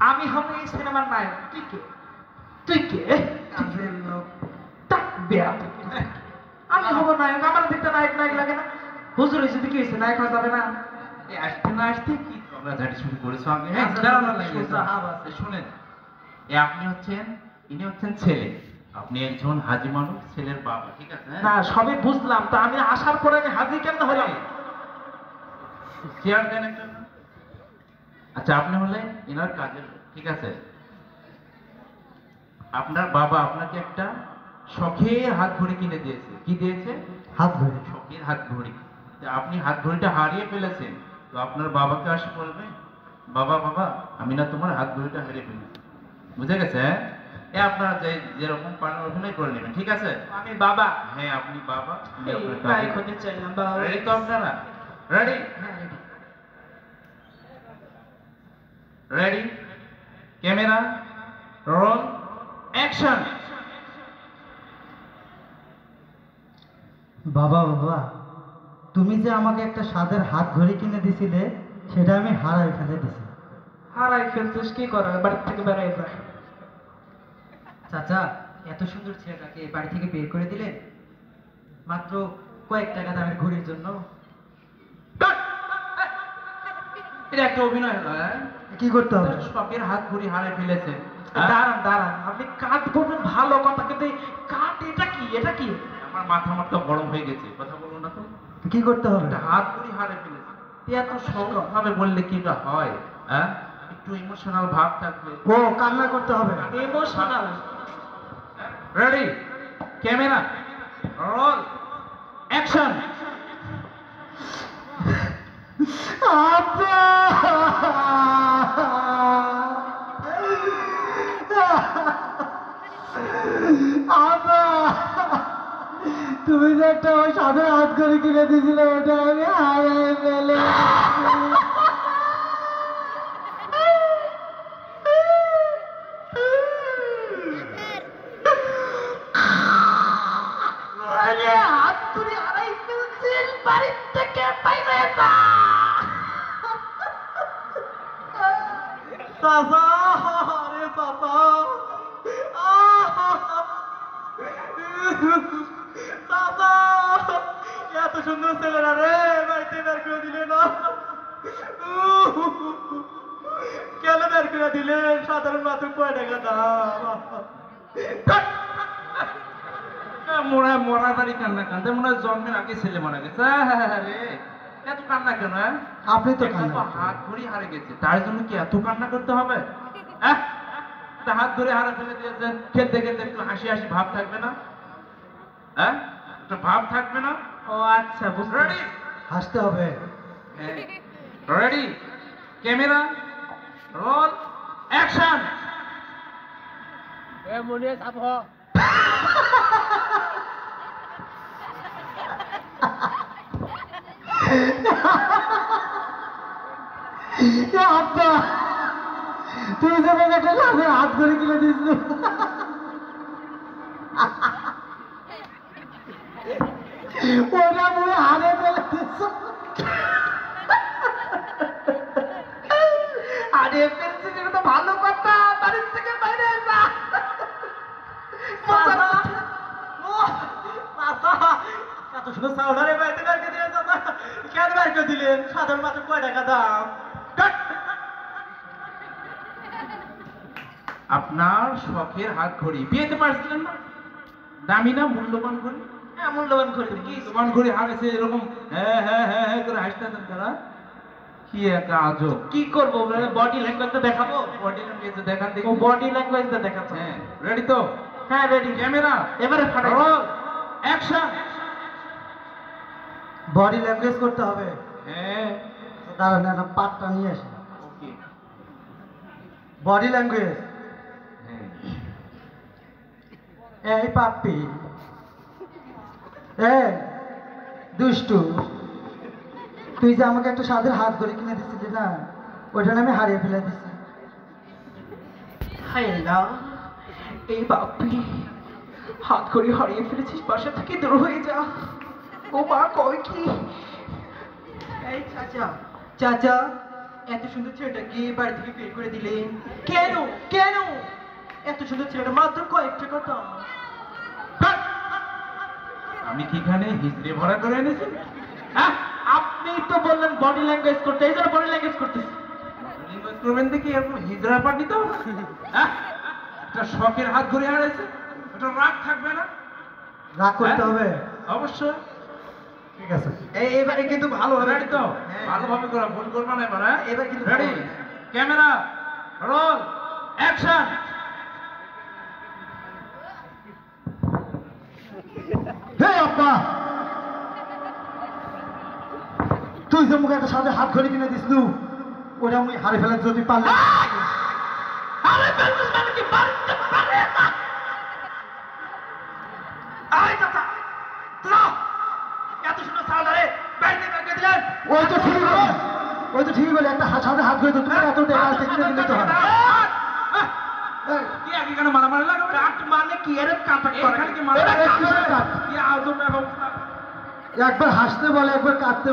আমি হব এই সিনেমার নায়ক। তুই কে? তুই কে? কাজের লোক। আমি হব নায়ক। আমার দেখতে নায়ক নায়ক লাগে না? হুজুর হয়েছে কি হয়েছে, নায়ক হওয়া যাবে না? আসতে না আসতে কি তোমরা ঝাড়ি শুরু করেছো? আগে শুনেন, আপনি হচ্ছেন, ইনি হচ্ছেন ছেলে, আপনি একজন হাজি মানুষ, ছেলের বাবা, ঠিক আছে? না সবই বুঝলাম, তা আমি আসার পরে আমি হাজি কেন হলাম? চেয়ার দেন একটা। আচ্ছা, আপনি হলেন এনার কাজের লোক, ঠিক আছে? আপনার বাবা আপনাকে একটা শখের হাত ঘড়ি কিনে দিয়েছে। কি দিয়েছে? হাত ঘড়ি। শখের হাত ঘড়ি। আপনি হাত ঘড়িটা হারিয়ে ফেলেছেন, তো আপনার বাবাকে আসে বলবে, বাবা বাবা আমি না তোমার হাত ঘড়িটা হারিয়ে ফেলেছি। বুঝে গেছে? হ্যাঁ, আপনারা যেরকম পারেন ওখানেই করে নেবেন, ঠিক আছে? আমি বাবা। হ্যাঁ, আপনি বাবা। নায়ক হতে চাইলাম বাবা। রেডি তো আপনারা? Ready? Ready, camera roll, action. বাবা বাবা, তুমি যে আমাকে একটা স্বাদের হাত ঘড়ি কিনে দিছিলে, সেটা আমি হারাই ফেলে দিছি। হারাই ফেলছিস কি করার, বাড়ি থেকে বেড়াই যায়। চাচা, এত সুন্দর ছেলেটাকে বাড়ি থেকে বের করে দিলেন মাত্র কয়েক টাকা দামের ঘড়ির জন্য? এটা একটা অভিনয় হলো, হ্যাঁ? কি করতে হবে? শখের হাত ঘড়ি হারিয়ে ফেলেছে। দাঁড়ান দাঁড়ান, আপনি কাট বলবেন ভালো কথা, কিন্তু এই কাট এটা কি? এটা কি? আমার মাথা গরম হয়ে গেছে, কথা বলবো না তো? কি করতে হবে? একটা হাত ঘড়ি হারিয়ে ফেলেছে, এত সহজ ভাবে বললে কি হয়? হ্যাঁ, একটু ইমোশনাল ভাব থাকবে। ও কান্না করতে হবে। Emotional. Ready, camera roll, action. আব্বা! আব্বা! তুমি যে একটা ওই সাদা হাত করে কিনে দিয়েছিলে, ওটা আমি হারাই ফেলে। হাত তুলে হারাই ফেলছিস, বাড়ি থেকে বাইরে যা। চাচা, আরে চাচা, চাচা, এত সুন্দর ছেলেরা রে বাড়িতে বের করে দিলে না? কেন বের করে দিলেন? সাধারণ মাত্র কয় টাকা দাম? মোরা মরা বাড়ি কান্না কান্দে, মনে হয় জন্মের আগে ছেলে মারা গেছে। রে এত কান্না কেন? আপনি তো একটা কান্না। হাত ঘড়ি হারে গেছে, তার জন্য কি এত কান্না করতে হবে? তা হাত ধরে হারা ফেলে দিয়েছেন, খেলতে খেলতে একটু হাসি হাসি ভাব থাকবে না? হ্যাঁ, একটা ভাব থাকবে না? ও আচ্ছা, বুঝতে রেডি, হাসতে হবে। Ready, camera roll, action. আব্বা, তুমি যখন একটা সাদের হাত করে কিনে দিয়েছিল, ওটা মনে হারে ফেলে দিয়েছ। আরে ফেলছিস, এটা তো ভালো কথা। বাড়ির থেকে বাইরে যা। এত সুন্দর সাউন্ডারে বাড়িতে বের করে দিলেন চাচা? কেন বের করে দিলেন? সাধারণ মাত্র কয় টাকা দাম? আপনার শখের হাত ঘড়ি বিয়েতে পারছিলেন না? দামি না, মূল্যবান ঘড়ি। হ্যাঁ, মূল্যবান করে কি? মূল্যবান ঘড়ি হারেছে, এরকম হ্যাঁ হ্যাঁ হ্যাঁ হ্যাঁ করে হাসতেছেন তারা। কি একটা আজব। কি করবো? বডি ল্যাঙ্গুয়েজটা দেখাবো? বডি ল্যাঙ্গুয়েজ দেখান দেখি। ও বডি ল্যাঙ্গুয়েজটা দেখাচ্ছে। হ্যাঁ, রেডি তো? হ্যাঁ রেডি। ক্যামেরা এবারে ফাটাই। Role, action. বডি ল্যাঙ্গুয়েজ করতে হবে। হ্যাঁ, দাঁড়ান, একটা পাটটা নিয়ে আসি। ওকে। Body language. হ্যাঁ, এই পাপ্পি, এই দুষ্টু, তুই যে আমাকে একটা সাদের হাত ঘড়ি কিনে দিচ্ছিলি না, ওইটা আমি হারিয়ে ফেলে দিচ্ছি। হায় আল্লাহ, এই বাপি, হাত ঘড়ি হারিয়ে ফেলেছিস, বাসা থেকে দূর হয়ে যা। ও মা, কয় কি? এই চাচা, চাচা এত সুন্দর ছেলেটাকে বাড়ি থেকে বের করে দিলেন কেন কেন? এত সুন্দর ছেলেটা মাত্র কয়েক টাকা দাম। আমি কি এখানে হিজড়ে ভরা করে এনেছি? হ্যাঁ, আপনি তো বললেন বডি ল্যাঙ্গুয়েজ করতে, এই জন্য বডি ল্যাঙ্গুয়েজ করতেছি। ল্যাঙ্গুয়েজ করবেন দেখি এরকম হিজড়া পাটি দাও। হ্যাঁ, একটা শখের হাত ধরে হারাইছে, একটা রাগ থাকবে না? রাগ করতে হবে? অবশ্যই। ঠিক আছে। এবারে কিন্তু ভালো হবে রেডি তো? হ্যাঁ। ভালোভাবে করা, ভুল করবা না এবার। হ্যাঁ, এবার কিন্তু রেডি, ভালো হবে। Camera roll, action. হে আব্বা, তুই যে মুখে একটা সাথে হাত ঘড়ি কিনে দিসলু, ওটা আমি হারে ফেলার যদি পারলে আরে বেলবুস মানে কি পারতে পারে না? আয় চাচা, দাও। এত সুন্দর সাউন্ডারে বাড়ি থেকে বের করে দিলেন। ওই তো ঠিকই বলে, ওই তো ঠিকই বলে, একটা সাথে হাত ঘড়ি তো তুমি এত টাকা আসতে কিনে দিলে তো হয়। এই, কি আগে কেন মারামারি লাগাবে? কাট মানে কি এর কাটা করে? এখানে কি মারামারি? এই কিসের কাট? কি আজব অবস্থা। একবার হাসতে বলে, একবার কাঁদতে